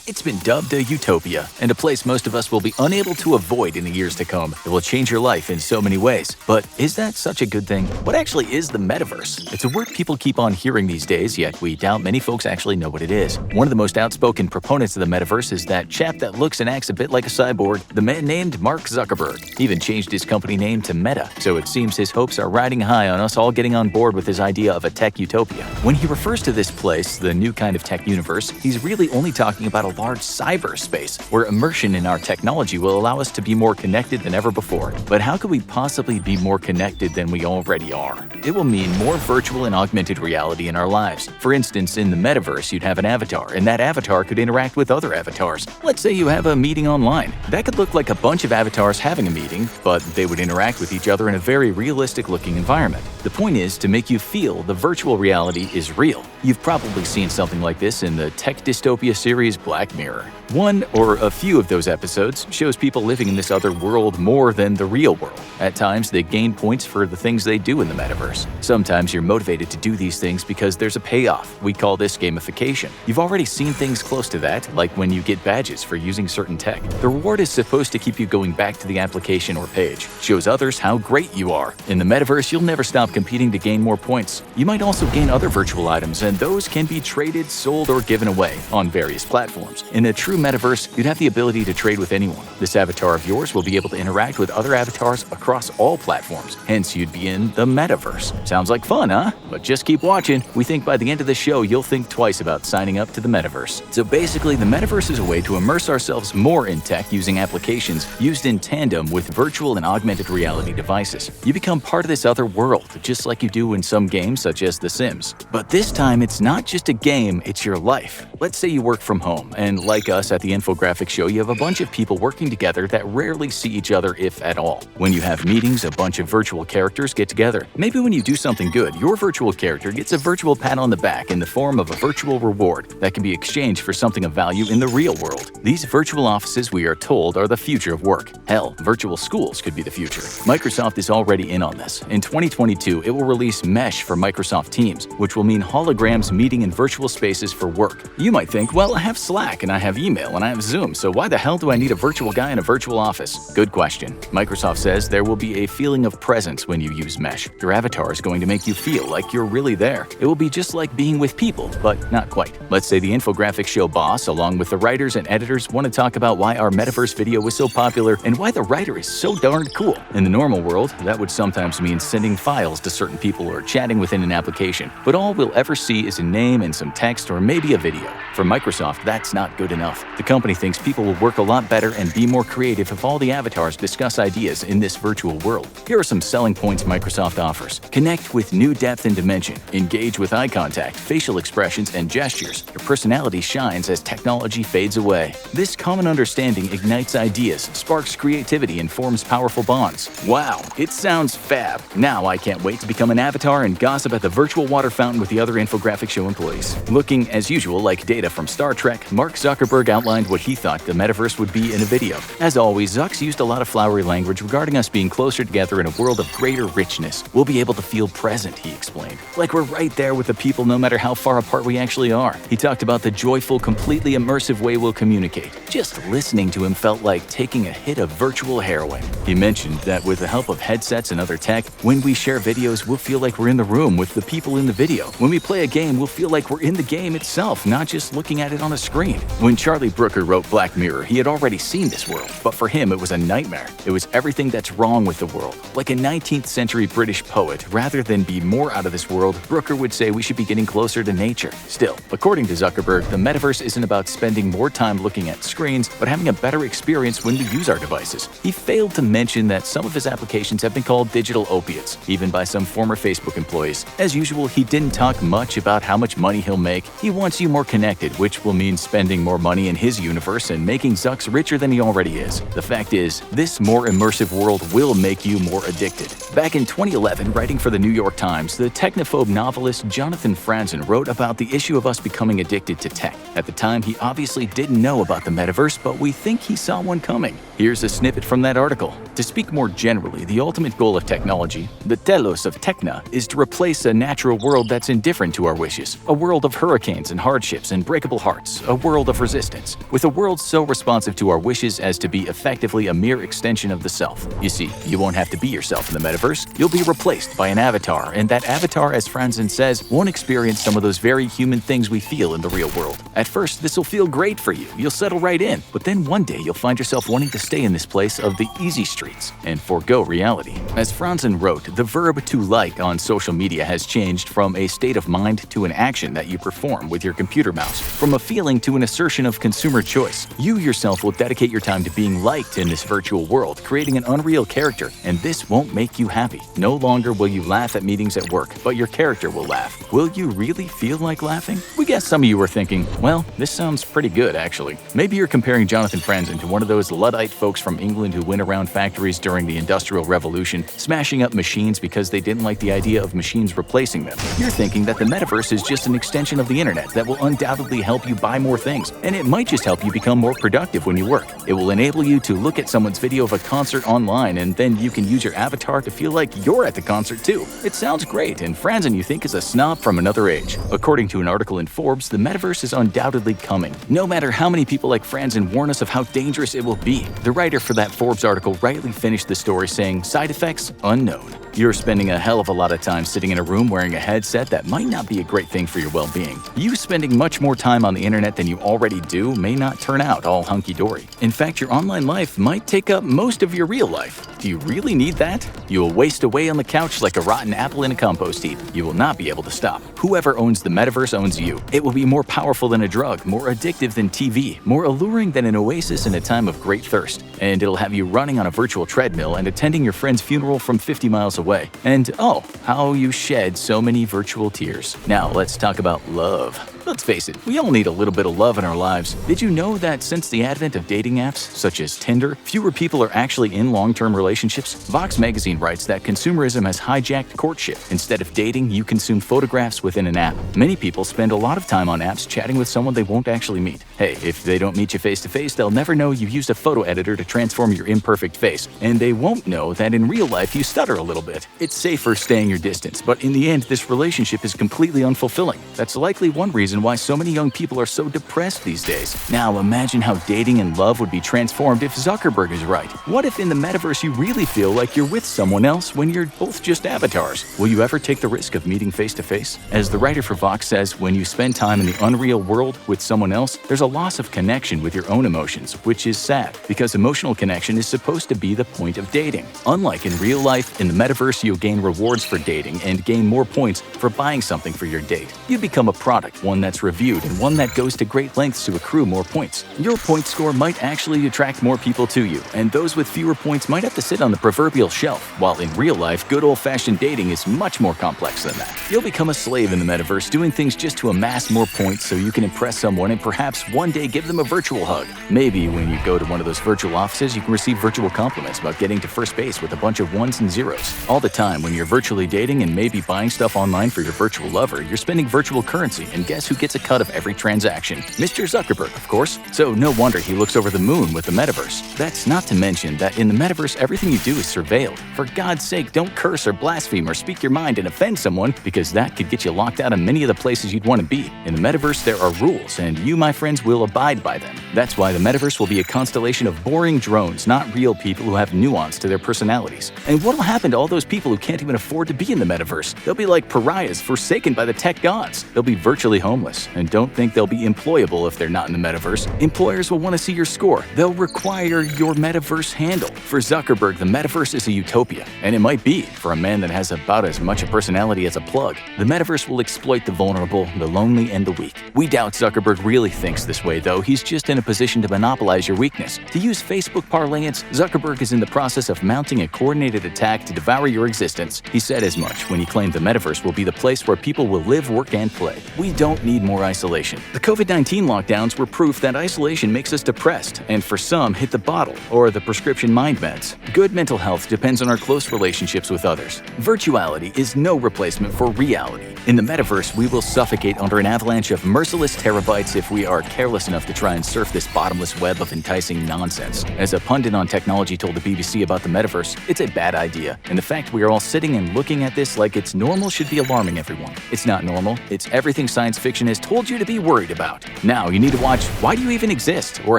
It's been dubbed a utopia, and a place most of us will be unable to avoid in the years to come. It will change your life in so many ways. But is that such a good thing? What actually is the Metaverse? It's a word people keep on hearing these days, yet we doubt many folks actually know what it is. One of the most outspoken proponents of the Metaverse is that chap that looks and acts a bit like a cyborg, the man named Mark Zuckerberg. He even changed his company name to Meta, so it seems his hopes are riding high on us all getting on board with his idea of a tech utopia. When he refers to this place, the new kind of tech universe, he's really only talking about a large cyberspace where immersion in our technology will allow us to be more connected than ever before. But how could we possibly be more connected than we already are? It will mean more virtual and augmented reality in our lives. For instance, in the Metaverse, you'd have an avatar, and that avatar could interact with other avatars. Let's say you have a meeting online. That could look like a bunch of avatars having a meeting, but they would interact with each other in a very realistic-looking environment. The point is to make you feel the virtual reality is real. You've probably seen something like this in the tech dystopia series Black Mirror. One or a few of those episodes shows people living in this other world more than the real world. At times, they gain points for the things they do in the Metaverse. Sometimes you're motivated to do these things because there's a payoff. We call this gamification. You've already seen things close to that, like when you get badges for using certain tech. The reward is supposed to keep you going back to the application or page. Shows others how great you are. In the Metaverse, you'll never stop competing to gain more points. You might also gain other virtual items, and those can be traded, sold, or given away on various platforms. In a true Metaverse, you'd have the ability to trade with anyone. This avatar of yours will be able to interact with other avatars across all platforms. Hence, you'd be in the Metaverse. Sounds like fun, huh? But just keep watching. We think by the end of the show, you'll think twice about signing up to the Metaverse. So basically, the Metaverse is a way to immerse ourselves more in tech using applications used in tandem with virtual and augmented reality devices. You become part of this other world, just like you do in some games such as The Sims. But this time, it's not just a game, it's your life. Let's say you work from home, and like us at the infographic show, you have a bunch of people working together that rarely see each other, if at all. When you have meetings, a bunch of virtual characters get together. Maybe when you do something good, your virtual character gets a virtual pat on the back in the form of a virtual reward that can be exchanged for something of value in the real world. These virtual offices, we are told, are the future of work. Hell, virtual schools could be the future. Microsoft is already in on this. In 2022, it will release Mesh for Microsoft Teams, which will mean holograms meeting in virtual spaces for work. You might think, well, I have Slack and I have email and I have Zoom, so why the hell do I need a virtual guy in a virtual office? Good question. Microsoft says there will be a feeling of presence when you use Mesh. Your avatar is going to make you feel like you're really there. It will be just like being with people, but not quite. Let's say the infographic show boss, along with the writers and editors, want to talk about why our Metaverse video was so popular and why the writer is so darn cool. In the normal world, that would sometimes mean sending files to certain people or chatting within an application, but all we'll ever see is a name and some text or maybe a video. For Microsoft, that's not good enough. The company thinks people will work a lot better and be more creative if all the avatars discuss ideas in this virtual world. Here are some selling points Microsoft offers. Connect with new depth and dimension. Engage with eye contact, facial expressions, and gestures. Your personality shines as technology fades away. This common understanding ignites ideas, sparks creativity, and forms powerful bonds. Wow, it sounds fab. Now I can't wait to become an avatar and gossip at the virtual water fountain with the other infographic show employees. Looking, as usual, like Data from Star Trek, Mark Zuckerberg outlined what he thought the Metaverse would be in a video. As always, Zucks used a lot of flowery language regarding us being closer together in a world of greater richness. We'll be able to feel present, he explained. Like we're right there with the people no matter how far apart we actually are. He talked about the joyful, completely immersive way we'll communicate. Just listening to him felt like taking a hit of virtual heroin. He mentioned that with the help of headsets and other tech, when we share videos, we'll feel like we're in the room with the people in the video. When we play a game, we'll feel like we're in the game itself, not just looking at it on a screen. When Charlie Brooker wrote Black Mirror, he had already seen this world, but for him it was a nightmare. It was everything that's wrong with the world. Like a 19th century British poet, rather than be more out of this world, Brooker would say we should be getting closer to nature. Still, according to Zuckerberg, the Metaverse isn't about spending more time looking at screens, but having a better experience when we use our devices. He failed to mention that some of his applications have been called digital opiates, even by some former Facebook employees. As usual, he didn't talk much about how much money he'll make. He wants you more connected, which will mean spending more money in his universe and making Zucks richer than he already is. The fact is, this more immersive world will make you more addicted. Back in 2011, writing for the New York Times, the technophobe novelist Jonathan Franzen wrote about the issue of us becoming addicted to tech. At the time, he obviously didn't know about the Metaverse, but we think he saw one coming. Here's a snippet from that article. To speak more generally, the ultimate goal of technology, the telos of techna, is to replace a natural world that's indifferent to our wishes, a world of hurricanes and hardships and breakable hearts, a world world of resistance, with a world so responsive to our wishes as to be effectively a mere extension of the self. You see, you won't have to be yourself in the metaverse. You'll be replaced by an avatar, and that avatar, as Franzen says, won't experience some of those very human things we feel in the real world. At first, this will feel great for you. You'll settle right in, but then one day you'll find yourself wanting to stay in this place of the easy streets and forego reality. As Franzen wrote, the verb to like on social media has changed from a state of mind to an action that you perform with your computer mouse, from a feeling to an assertion of consumer choice. You yourself will dedicate your time to being liked in this virtual world, creating an unreal character, and this won't make you happy. No longer will you laugh at meetings at work, but your character will laugh. Will you really feel like laughing? We guess some of you are thinking, well, this sounds pretty good actually. Maybe you're comparing Jonathan Franzen to one of those Luddite folks from England who went around factories during the Industrial Revolution, smashing up machines because they didn't like the idea of machines replacing them. You're thinking that the metaverse is just an extension of the internet that will undoubtedly help you buy more things, and it might just help you become more productive when you work. It will enable you to look at someone's video of a concert online, and then you can use your avatar to feel like you're at the concert too. It sounds great, and Franzen you think is a snob from another age. According to an article in Forbes, the metaverse is undoubtedly coming, no matter how many people like Franzen warn us of how dangerous it will be. The writer for that Forbes article rightly finished the story saying, side effects unknown. You're spending a hell of a lot of time sitting in a room wearing a headset that might not be a great thing for your well-being. You spending much more time on the internet than you already do may not turn out all hunky-dory. In fact, your online life might take up most of your real life. Do you really need that? You will waste away on the couch like a rotten apple in a compost heap. You will not be able to stop. Whoever owns the metaverse owns you. It will be more powerful than a drug, more addictive than TV, more alluring than an oasis in a time of great thirst. And it'll have you running on a virtual treadmill and attending your friend's funeral from 50 miles away. And oh, how you shed so many virtual tears. Now let's talk about love. Let's face it, we all need a little bit of love in our lives. Did you know that since the advent of dating apps, such as Tinder, fewer people are actually in long-term relationships? Vox magazine writes that consumerism has hijacked courtship. Instead of dating, you consume photographs within an app. Many people spend a lot of time on apps chatting with someone they won't actually meet. Hey, if they don't meet you face-to-face, they'll never know you used a photo editor to transform your imperfect face. And they won't know that in real life you stutter a little bit. It's safer staying your distance, but in the end, this relationship is completely unfulfilling. That's likely one reason why so many young people are so depressed these days. Now imagine how dating and love would be transformed if Zuckerberg is right. What if in the metaverse you really feel like you're with someone else when you're both just avatars? Will you ever take the risk of meeting face to face? As the writer for Vox says, when you spend time in the unreal world with someone else, there's a loss of connection with your own emotions, which is sad because emotional connection is supposed to be the point of dating. Unlike in real life, in the metaverse you'll gain rewards for dating and gain more points for buying something for your date. You become a product, one that's reviewed and one that goes to great lengths to accrue more points. Your point score might actually attract more people to you, and those with fewer points might have to sit on the proverbial shelf, while in real life, good old-fashioned dating is much more complex than that. You'll become a slave in the metaverse, doing things just to amass more points so you can impress someone and perhaps one day give them a virtual hug. Maybe when you go to one of those virtual offices, you can receive virtual compliments about getting to first base with a bunch of ones and zeros. All the time, when you're virtually dating and maybe buying stuff online for your virtual lover, you're spending virtual currency, and guess who gets a cut of every transaction? Mr. Zuckerberg, of course. So no wonder he looks over the moon with the metaverse. That's not to mention that in the metaverse, everything you do is surveilled. For God's sake, don't curse or blaspheme or speak your mind and offend someone, because that could get you locked out of many of the places you'd want to be. In the metaverse, there are rules, and you, my friends, will abide by them. That's why the metaverse will be a constellation of boring drones, not real people who have nuance to their personalities. And what'll happen to all those people who can't even afford to be in the metaverse? They'll be like pariahs forsaken by the tech gods. They'll be virtually homeless, and don't think they'll be employable if they're not in the metaverse. Employers will want to see your score. They'll require your metaverse handle. For Zuckerberg, the metaverse is a utopia, and it might be for a man that has about as much a personality as a plug. The metaverse will exploit the vulnerable, the lonely, and the weak. We doubt Zuckerberg really thinks this way, though. He's just in a position to monopolize your weakness. To use Facebook parlance, Zuckerberg is in the process of mounting a coordinated attack to devour your existence. He said as much when he claimed the metaverse will be the place where people will live, work, and play. We don't need more isolation. The COVID-19 lockdowns were proof that isolation makes us depressed, and for some, hit the bottle or the prescription mind meds. Good mental health depends on our close relationships with others. Virtuality is no replacement for reality. In the metaverse, we will suffocate under an avalanche of merciless terabytes if we are careless enough to try and surf this bottomless web of enticing nonsense. As a pundit on technology told the BBC about the metaverse, it's a bad idea, and the fact we are all sitting and looking at this like it's normal should be alarming everyone. It's not normal, it's everything science fiction has told you to be worried about. Now you need to watch Why Do You Even Exist? Or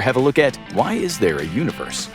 have a look at Why Is There a Universe?